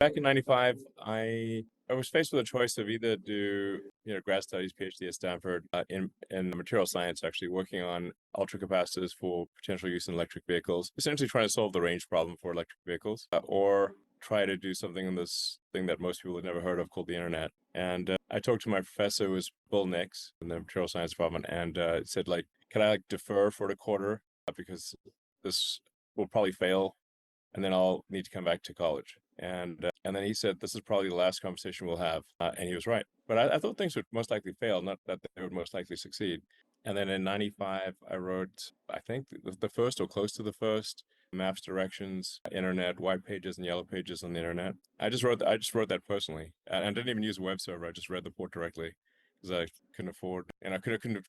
Back in '95, I was faced with a choice of either do grad studies PhD at Stanford in material science, actually working on ultracapacitors for potential use in electric vehicles, essentially trying to solve the range problem for electric vehicles, or try to do something in this thing that most people had never heard of called the internet. And I talked to my professor, who was Bill Nix in the material science department, and said, like, can I defer for a quarter because this will probably fail, and then I'll need to come back to college. And then he said, this is probably the last conversation we'll have. And he was right. But I thought things would most likely fail, not that they would most likely succeed. And then in '95, I wrote, I think, the first or close to the first maps, directions, internet, white pages and yellow pages on the internet. I just wrote that personally. And I didn't even use a web server. I just read the port directly because I couldn't afford, and I couldn't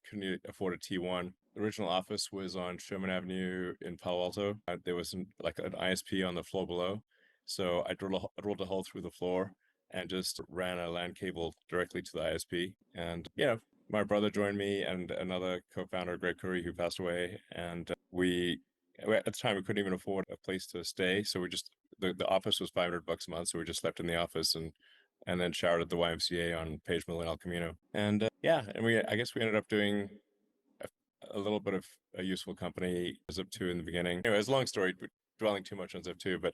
afford a T1. The original office was on Sherman Avenue in Palo Alto. There was like an ISP on the floor below. So I drilled a hole through the floor and just ran a LAN cable directly to the ISP. And, my brother joined me and another co-founder, Greg Curry, who passed away. And at the time, we couldn't even afford a place to stay. So the office was $500 a month. So we just slept in the office and then showered at the YMCA on Page Mill and El Camino. And I guess we ended up doing a little bit of a useful company, Zip2 in the beginning. Anyway, it's a long story, dwelling too much on Zip2, but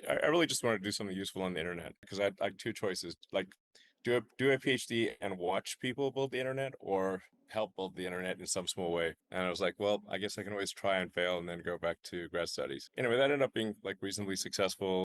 I really just wanted to do something useful on the internet because I had two choices, like do a PhD and watch people build the internet, or help build the internet in some small way. And I was like, well, I guess I can always try and fail and then go back to grad studies. Anyway, that ended up being like reasonably successful.